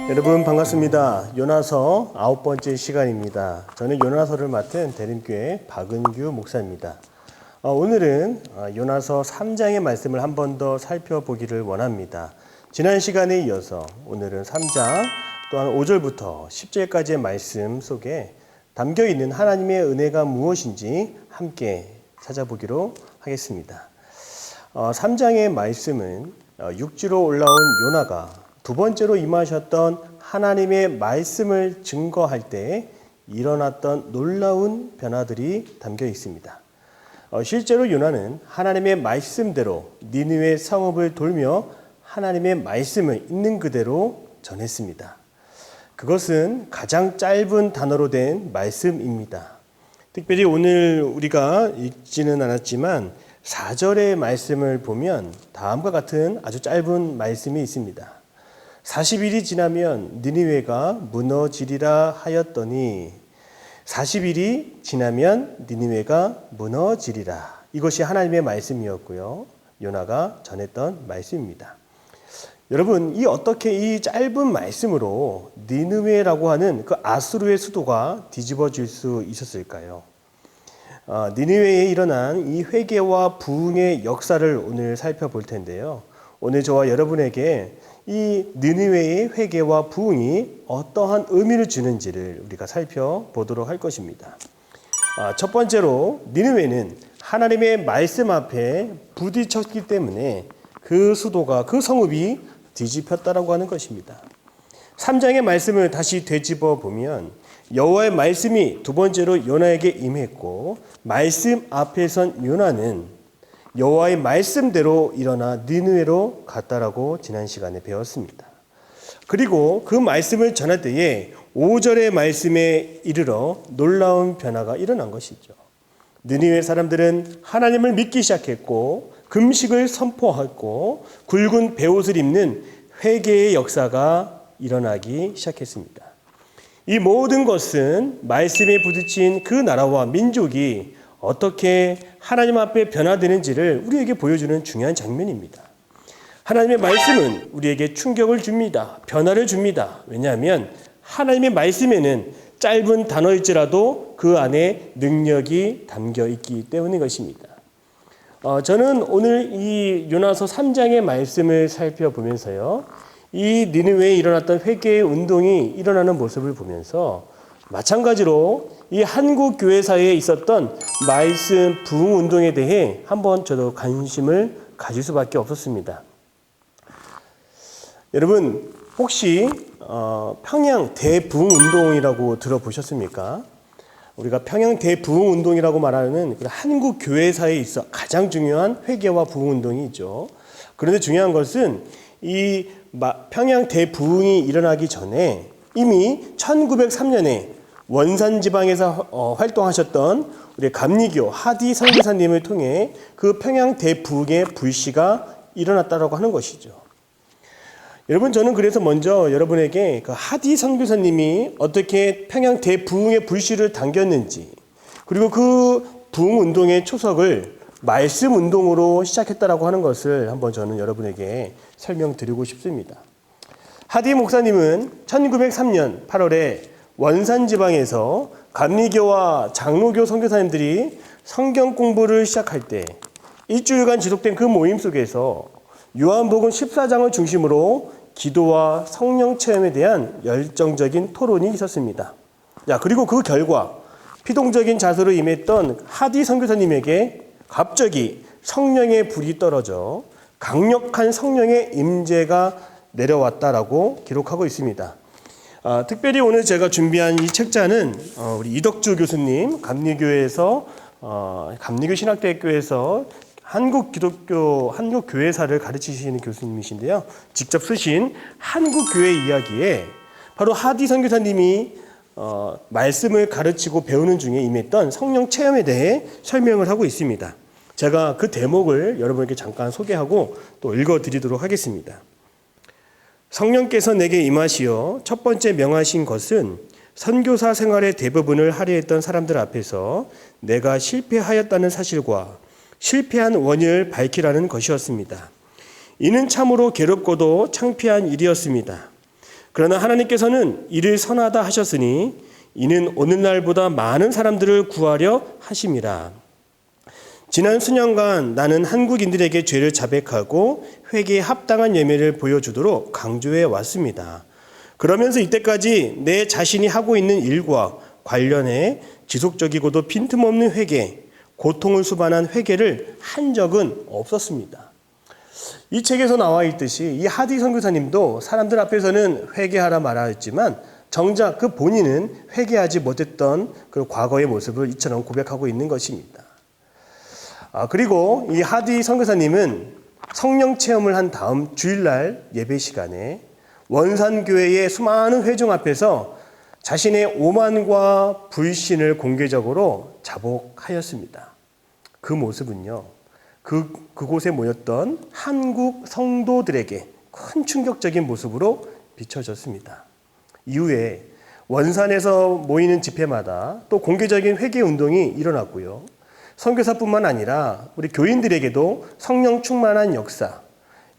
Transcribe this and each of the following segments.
여러분 반갑습니다. 요나서 9번째 시간입니다. 저는 요나서를 맡은 대림교회 박은규 목사입니다. 오늘은 요나서 3장의 말씀을 한 번 더 살펴보기를 원합니다. 지난 시간에 이어서 오늘은 3장 또한 5절부터 10절까지의 말씀 속에 담겨있는 하나님의 은혜가 무엇인지 함께 찾아보기로 하겠습니다. 3장의 말씀은 육지로 올라온 요나가 두 번째로 임하셨던 하나님의 말씀을 증거할 때 일어났던 놀라운 변화들이 담겨 있습니다. 실제로 요나는 하나님의 말씀대로 니느웨 성읍을 돌며 하나님의 말씀을 있는 그대로 전했습니다. 그것은 가장 짧은 단어로 된 말씀입니다. 특별히 오늘 우리가 읽지는 않았지만 4절의 말씀을 보면 다음과 같은 아주 짧은 말씀이 있습니다. 40일이 지나면 니느웨가 무너지리라 하였더니 40일이 지나면 니느웨가 무너지리라. 이것이 하나님의 말씀이었고요. 요나가 전했던 말씀입니다. 여러분, 어떻게 이 짧은 말씀으로 니느웨라고 하는 그 아수르의 수도가 뒤집어질 수 있었을까요? 니느웨에 일어난 이 회개와 부흥의 역사를 오늘 살펴볼 텐데요. 오늘 저와 여러분에게 이 니느웨의 회개와 부흥이 어떠한 의미를 주는지를 우리가 살펴보도록 할 것입니다. 첫 번째로 니느웨는 하나님의 말씀 앞에 부딪혔기 때문에 그 수도가, 그 성읍이 뒤집혔다라고 하는 것입니다. 3장의 말씀을 다시 되짚어 보면 여호와의 말씀이 두 번째로 요나에게 임했고 말씀 앞에 선 요나는 여호와의 말씀대로 일어나 니느웨로 갔다라고 지난 시간에 배웠습니다. 그리고 그 말씀을 전할 때에 5절의 말씀에 이르러 놀라운 변화가 일어난 것이죠. 니느웨 사람들은 하나님을 믿기 시작했고 금식을 선포하고 굵은 베옷을 입는 회개의 역사가 일어나기 시작했습니다. 이 모든 것은 말씀에 부딪힌 그 나라와 민족이 어떻게 하나님 앞에 변화되는지를 우리에게 보여주는 중요한 장면입니다. 하나님의 말씀은 우리에게 충격을 줍니다. 변화를 줍니다. 왜냐하면 하나님의 말씀에는 짧은 단어일지라도 그 안에 능력이 담겨 있기 때문인 것입니다. 저는 오늘 이 요나서 3장의 말씀을 살펴보면서요, 이 니느웨에 일어났던 회개의 운동이 일어나는 모습을 보면서 마찬가지로 이 한국 교회사에 있었던 말씀 부흥 운동에 대해 한번 저도 관심을 가질 수밖에 없었습니다. 여러분, 혹시 평양 대부흥 운동이라고 들어보셨습니까? 우리가 평양 대부흥 운동이라고 말하는 한국 교회사에 있어 가장 중요한 회개와 부흥 운동이 있죠. 그런데 중요한 것은 이 평양 대부흥이 일어나기 전에 이미 1903년에 원산 지방에서 활동하셨던 우리 감리교 하디 선교사님을 통해 그 평양 대부흥의 불씨가 일어났다라고 하는 것이죠. 여러분, 저는 그래서 먼저 여러분에게 그 하디 선교사님이 어떻게 평양 대부흥의 불씨를 당겼는지, 그리고 그 부흥 운동의 초석을 말씀 운동으로 시작했다라고 하는 것을 한번 저는 여러분에게 설명드리고 싶습니다. 하디 목사님은 1903년 8월에 원산 지방에서 감리교와 장로교 선교사님들이 성경 공부를 시작할 때 일주일간 지속된 그 모임 속에서 요한복음 14장을 중심으로 기도와 성령 체험에 대한 열정적인 토론이 있었습니다. 그리고 그 결과 피동적인 자세로 임했던 하디 선교사님에게 갑자기 성령의 불이 떨어져 강력한 성령의 임재가 내려왔다라고 기록하고 있습니다. 특별히 오늘 제가 준비한 이 책자는 우리 이덕주 교수님, 감리교회에서 감리교 신학대학교에서 한국교회사를 가르치시는 교수님이신데요. 직접 쓰신 한국교회 이야기에 바로 하디 선교사님이 말씀을 가르치고 배우는 중에 임했던 성령 체험에 대해 설명을 하고 있습니다. 제가 그 대목을 여러분에게 잠깐 소개하고 또 읽어드리도록 하겠습니다. 성령께서 내게 임하시어 첫 번째 명하신 것은 선교사 생활의 대부분을 할애했던 사람들 앞에서 내가 실패하였다는 사실과 실패한 원인을 밝히라는 것이었습니다. 이는 참으로 괴롭고도 창피한 일이었습니다. 그러나 하나님께서는 이를 선하다 하셨으니 이는 오늘날보다 많은 사람들을 구하려 하심이라. 지난 수년간 나는 한국인들에게 죄를 자백하고 회개에 합당한 예매를 보여주도록 강조해 왔습니다. 그러면서 이때까지 내 자신이 하고 있는 일과 관련해 지속적이고도 빈틈없는 회개, 고통을 수반한 회개를 한 적은 없었습니다. 이 책에서 나와 있듯이 이 하디 선교사님도 사람들 앞에서는 회개하라 말하였지만 정작 그 본인은 회개하지 못했던 그 과거의 모습을 이처럼 고백하고 있는 것입니다. 그리고 이 하디 선교사님은 성령 체험을 한 다음 주일날 예배 시간에 원산교회의 수많은 회중 앞에서 자신의 오만과 불신을 공개적으로 자복하였습니다. 그 모습은요, 그곳에 모였던 한국 성도들에게 큰 충격적인 모습으로 비춰졌습니다. 이후에 원산에서 모이는 집회마다 또 공개적인 회개 운동이 일어났고요. 선교사뿐만 아니라 우리 교인들에게도 성령 충만한 역사,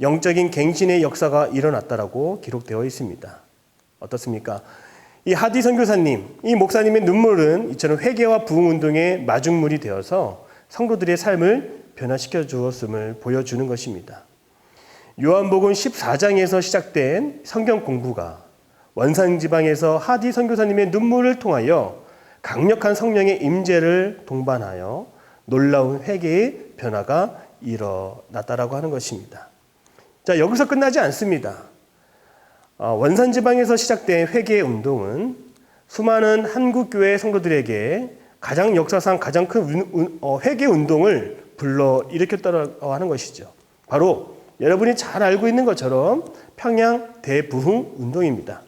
영적인 갱신의 역사가 일어났다라고 기록되어 있습니다. 어떻습니까? 이 하디 선교사님, 이 목사님의 눈물은 이처럼 회개와 부흥 운동의 마중물이 되어서 성도들의 삶을 변화시켜 주었음을 보여주는 것입니다. 요한복음 14장에서 시작된 성경 공부가 원산 지방에서 하디 선교사님의 눈물을 통하여 강력한 성령의 임재를 동반하여 놀라운 회개의 변화가 일어났다라고 하는 것입니다. 자, 여기서 끝나지 않습니다. 원산 지방에서 시작된 회개의 운동은 수많은 한국교회 성도들에게 가장 역사상 가장 큰 회개 운동을 불러일으켰다고 하는 것이죠. 바로 여러분이 잘 알고 있는 것처럼 평양 대부흥 운동입니다.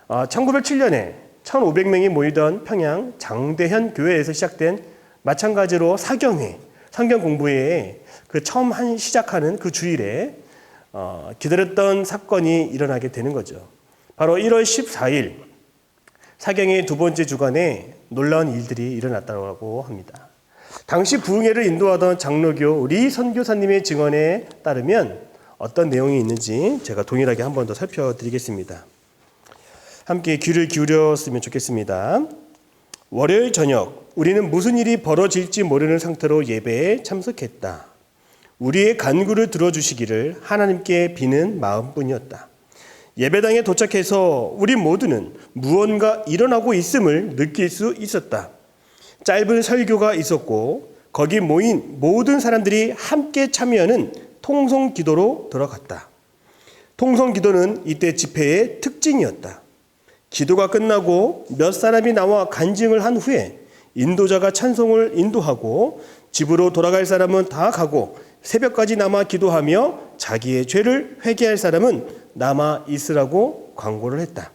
1907년에 1,500명이 모이던 평양 장대현 교회에서 시작된 마찬가지로 사경회, 성경 공부회에 그 처음 시작하는 그 주일에 기다렸던 사건이 일어나게 되는 거죠. 바로 1월 14일 사경의 두 번째 주간에 놀라운 일들이 일어났다고 합니다. 당시 부흥회를 인도하던 장로교 리 선교사님의 증언에 따르면 어떤 내용이 있는지 제가 동일하게 한 번 더 살펴드리겠습니다. 함께 귀를 기울였으면 좋겠습니다. 월요일 저녁 우리는 무슨 일이 벌어질지 모르는 상태로 예배에 참석했다. 우리의 간구를 들어주시기를 하나님께 비는 마음뿐이었다. 예배당에 도착해서 우리 모두는 무언가 일어나고 있음을 느낄 수 있었다. 짧은 설교가 있었고 거기 모인 모든 사람들이 함께 참여하는 통성기도로 들어갔다. 통성기도는 이때 집회의 특징이었다. 기도가 끝나고 몇 사람이 나와 간증을 한 후에 인도자가 찬송을 인도하고 집으로 돌아갈 사람은 다 가고 새벽까지 남아 기도하며 자기의 죄를 회개할 사람은 남아 있으라고 광고를 했다.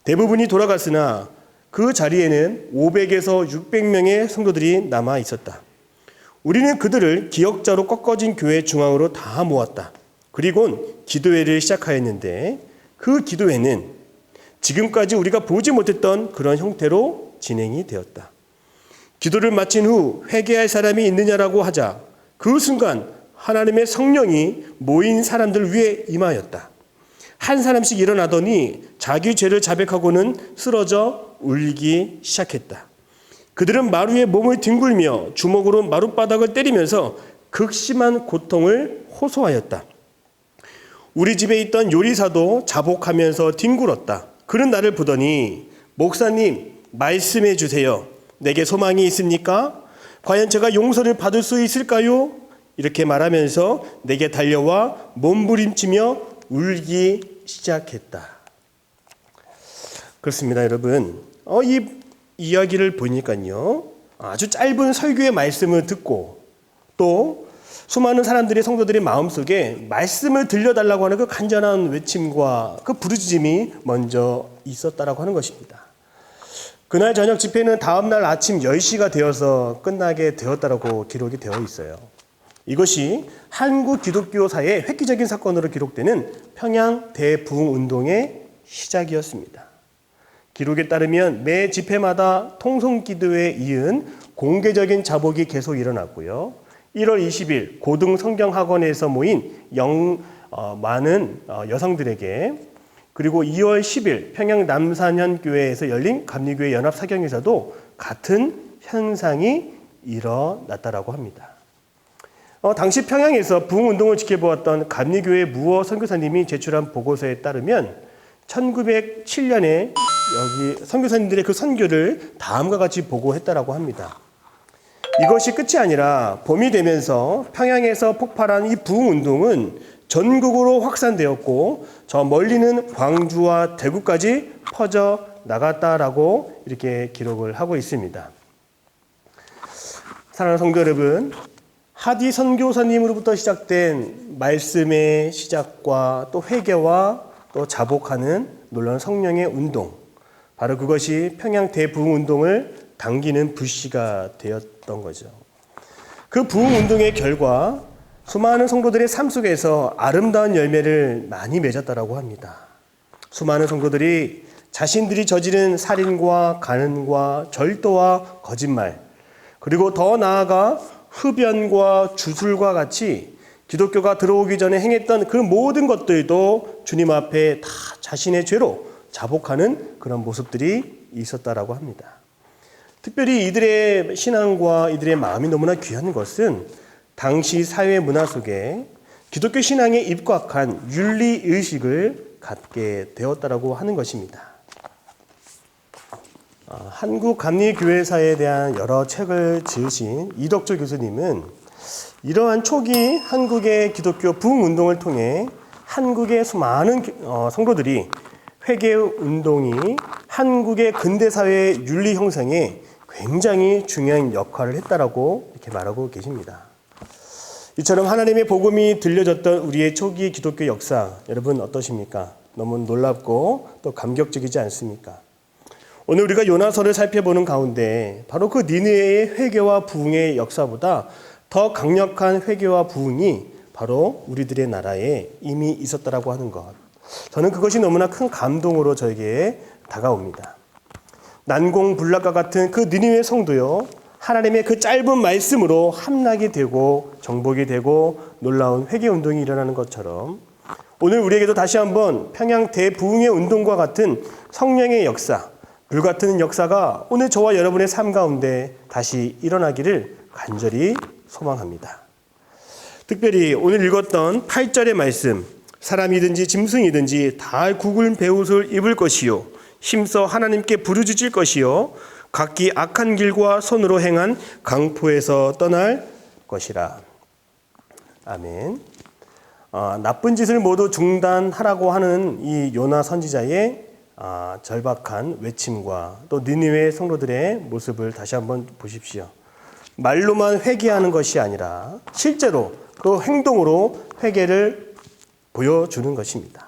대부분이 돌아갔으나 그 자리에는 500에서 600명의 성도들이 남아 있었다. 우리는 그들을 기역자로 꺾어진 교회 중앙으로 다 모았다. 그리고는 기도회를 시작하였는데 그 기도회는 지금까지 우리가 보지 못했던 그런 형태로 진행이 되었다. 기도를 마친 후 회개할 사람이 있느냐라고 하자 그 순간 하나님의 성령이 모인 사람들 위에 임하였다. 한 사람씩 일어나더니 자기 죄를 자백하고는 쓰러져 울기 시작했다. 그들은 마루에 몸을 뒹굴며 주먹으로 마룻바닥을 때리면서 극심한 고통을 호소하였다. 우리 집에 있던 요리사도 자복하면서 뒹굴었다. 그는 나를 보더니 목사님 말씀해 주세요. 내게 소망이 있습니까? 과연 제가 용서를 받을 수 있을까요? 이렇게 말하면서 내게 달려와 몸부림치며 울기 시작했다. 그렇습니다, 여러분. 이 이야기를 보니까요, 아주 짧은 설교의 말씀을 듣고 또 수많은 사람들이 성도들의 마음속에 말씀을 들려달라고 하는 그 간절한 외침과 그 부르짖음이 먼저 있었다라고 하는 것입니다. 그날 저녁 집회는 다음날 아침 10시가 되어서 끝나게 되었다라고 기록이 되어 있어요. 이것이 한국 기독교사의 획기적인 사건으로 기록되는 평양 대부흥 운동의 시작이었습니다. 기록에 따르면 매 집회마다 통성기도에 이은 공개적인 자복이 계속 일어났고요. 1월 20일 고등 성경학원에서 모인 많은 여성들에게 그리고 2월 10일 평양 남산현교회에서 열린 감리교회 연합사경에서도 같은 현상이 일어났다라고 합니다. 당시 평양에서 부흥운동을 지켜보았던 감리교회 무어 선교사님이 제출한 보고서에 따르면 1907년에 여기 선교사님들의 그 선교를 다음과 같이 보고했다라고 합니다. 이것이 끝이 아니라 봄이 되면서 평양에서 폭발한 이 부흥운동은 전국으로 확산되었고 저 멀리는 광주와 대구까지 퍼져 나갔다라고 이렇게 기록을 하고 있습니다. 사랑하는 성도 여러분, 하디 선교사님으로부터 시작된 말씀의 시작과 또 회개와 또 자복하는 놀라운 성령의 운동, 바로 그것이 평양 대부흥운동을 당기는 불씨가 되었던 거죠. 그 부흥운동의 결과 수많은 성도들의 삶 속에서 아름다운 열매를 많이 맺었다라고 합니다. 수많은 성도들이 자신들이 저지른 살인과 간음과 절도와 거짓말, 그리고 더 나아가 흡연과 주술과 같이 기독교가 들어오기 전에 행했던 그 모든 것들도 주님 앞에 다 자신의 죄로 자복하는 그런 모습들이 있었다라고 합니다. 특별히 이들의 신앙과 이들의 마음이 너무나 귀한 것은 당시 사회 문화 속에 기독교 신앙에 입각한 윤리의식을 갖게 되었다라고 하는 것입니다. 한국감리교회사에 대한 여러 책을 지으신 이덕조 교수님은 이러한 초기 한국의 기독교 부흥운동을 통해 한국의 수많은 성도들이 회개운동이 한국의 근대사회의 윤리 형성에 굉장히 중요한 역할을 했다라고 이렇게 말하고 계십니다. 이처럼 하나님의 복음이 들려졌던 우리의 초기 기독교 역사, 여러분 어떠십니까? 너무 놀랍고 또 감격적이지 않습니까? 오늘 우리가 요나서를 살펴보는 가운데 바로 그 니느웨의 회개와 부흥의 역사보다 더 강력한 회개와 부흥이 바로 우리들의 나라에 이미 있었다라고 하는 것. 저는 그것이 너무나 큰 감동으로 저에게 다가옵니다. 난공불락과 같은 그 니느웨 성도요, 하나님의 그 짧은 말씀으로 함락이 되고 정복이 되고 놀라운 회개운동이 일어나는 것처럼 오늘 우리에게도 다시 한번 평양 대부흥의 운동과 같은 성령의 역사, 불같은 역사가 오늘 저와 여러분의 삶 가운데 다시 일어나기를 간절히 소망합니다. 특별히 오늘 읽었던 8절의 말씀, 사람이든지 짐승이든지 다 굵은 베옷을 입을 것이요 힘써 하나님께 부르짖을 것이요 각기 악한 길과 손으로 행한 강포에서 떠날 것이라. 아멘. 나쁜 짓을 모두 중단하라고 하는 이 요나 선지자의 절박한 외침과 또 니느웨 성도들의 모습을 다시 한번 보십시오. 말로만 회개하는 것이 아니라 실제로 그 행동으로 회개를 보여주는 것입니다.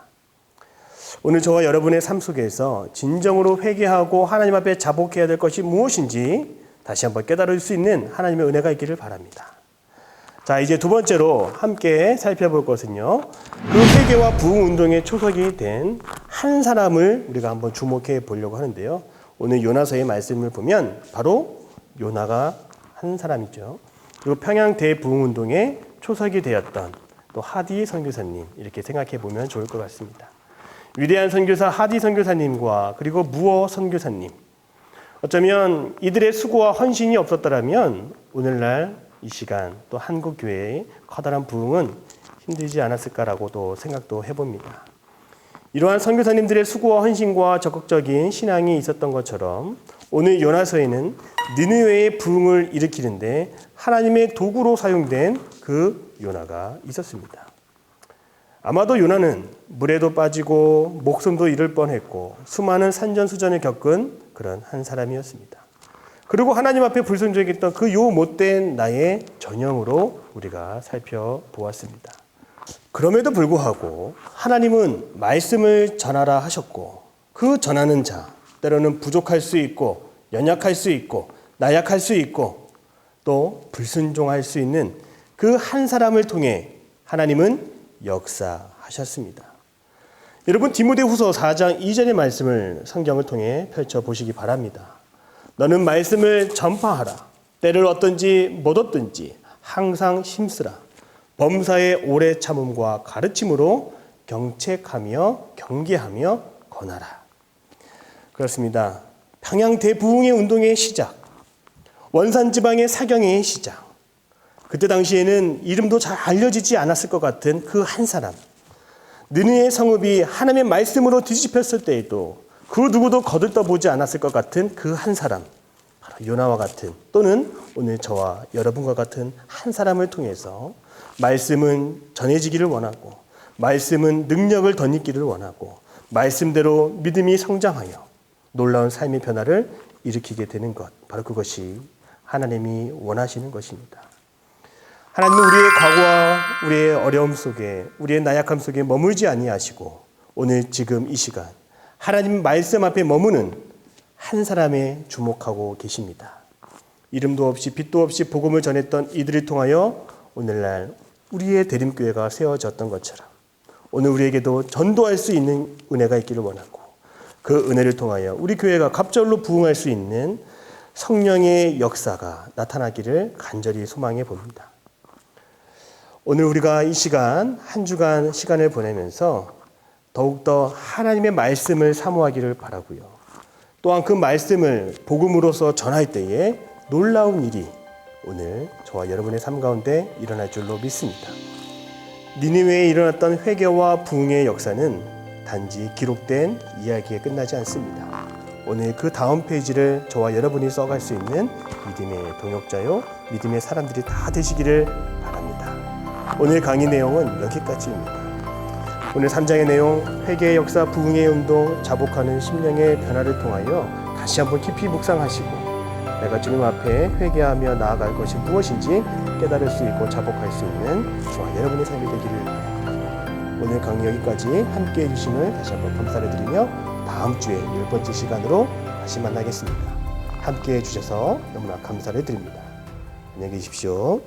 오늘 저와 여러분의 삶 속에서 진정으로 회개하고 하나님 앞에 자복해야 될 것이 무엇인지 다시 한번 깨달을 수 있는 하나님의 은혜가 있기를 바랍니다. 자, 이제 두 번째로 함께 살펴볼 것은요, 그 회개와 부흥운동의 초석이 된 한 사람을 우리가 한번 주목해 보려고 하는데요. 오늘 요나서의 말씀을 보면 바로 요나가 한 사람이죠. 그리고 평양 대부흥운동의 초석이 되었던 또 하디 선교사님, 이렇게 생각해 보면 좋을 것 같습니다. 위대한 선교사 하디 선교사님과 그리고 무어 선교사님, 어쩌면 이들의 수고와 헌신이 없었더라면 오늘날 이 시간 또 한국교회의 커다란 부흥은 힘들지 않았을까라고도 생각도 해봅니다. 이러한 선교사님들의 수고와 헌신과 적극적인 신앙이 있었던 것처럼 오늘 요나서에는 니느웨의 부흥을 일으키는데 하나님의 도구로 사용된 그 요나가 있었습니다. 아마도 요나는 물에도 빠지고 목숨도 잃을 뻔했고 수많은 산전수전을 겪은 그런 한 사람이었습니다. 그리고 하나님 앞에 불순종했던 그 요 못된 나의 전형으로 우리가 살펴보았습니다. 그럼에도 불구하고 하나님은 말씀을 전하라 하셨고 그 전하는 자, 때로는 부족할 수 있고 연약할 수 있고 나약할 수 있고 또 불순종할 수 있는 그 한 사람을 통해 하나님은 역사하셨습니다. 여러분 디모데후서 4장 2절의 말씀을 성경을 통해 펼쳐보시기 바랍니다. 너는 말씀을 전파하라. 때를 얻든지 못 얻든지 항상 힘쓰라. 범사의 오래 참음과 가르침으로 경책하며 경계하며 권하라. 그렇습니다. 평양 대부흥의 운동의 시작, 원산지방의 사경의 시작, 그때 당시에는 이름도 잘 알려지지 않았을 것 같은 그 한 사람, 느느의 성읍이 하나님의 말씀으로 뒤집혔을 때에도 그 누구도 거들떠보지 않았을 것 같은 그 한 사람, 바로 요나와 같은, 또는 오늘 저와 여러분과 같은 한 사람을 통해서 말씀은 전해지기를 원하고, 말씀은 능력을 덧입기를 원하고, 말씀대로 믿음이 성장하여 놀라운 삶의 변화를 일으키게 되는 것, 바로 그것이 하나님이 원하시는 것입니다. 하나님은 우리의 과거와 우리의 어려움 속에, 우리의 나약함 속에 머물지 아니하시고 오늘 지금 이 시간 하나님 말씀 앞에 머무는 한 사람에 주목하고 계십니다. 이름도 없이 빛도 없이 복음을 전했던 이들을 통하여 오늘날 우리의 대림교회가 세워졌던 것처럼 오늘 우리에게도 전도할 수 있는 은혜가 있기를 원하고, 그 은혜를 통하여 우리 교회가 갑절로 부흥할 수 있는 성령의 역사가 나타나기를 간절히 소망해 봅니다. 오늘 우리가 이 시간, 한 주간 시간을 보내면서 더욱더 하나님의 말씀을 사모하기를 바라고요. 또한 그 말씀을 복음으로서 전할 때에 놀라운 일이 오늘 저와 여러분의 삶 가운데 일어날 줄로 믿습니다. 니느웨에 일어났던 회개와 부흥의 역사는 단지 기록된 이야기에 끝나지 않습니다. 오늘 그 다음 페이지를 저와 여러분이 써갈 수 있는 믿음의 동역자요, 믿음의 사람들이 다 되시기를 바랍니다. 오늘 강의 내용은 여기까지입니다. 오늘 3장의 내용, 회개의 역사, 부흥의 운동, 자복하는 심령의 변화를 통하여 다시 한번 깊이 묵상하시고 내가 주님 앞에 회개하며 나아갈 것이 무엇인지 깨달을 수 있고 자복할 수 있는 저와 여러분의 삶이 되기를 바랍니다. 오늘 강의 여기까지 함께해 주심을 다시 한번 감사를 드리며 다음 주에 10번째 시간으로 다시 만나겠습니다. 함께해 주셔서 너무나 감사를 드립니다. 안녕히 계십시오.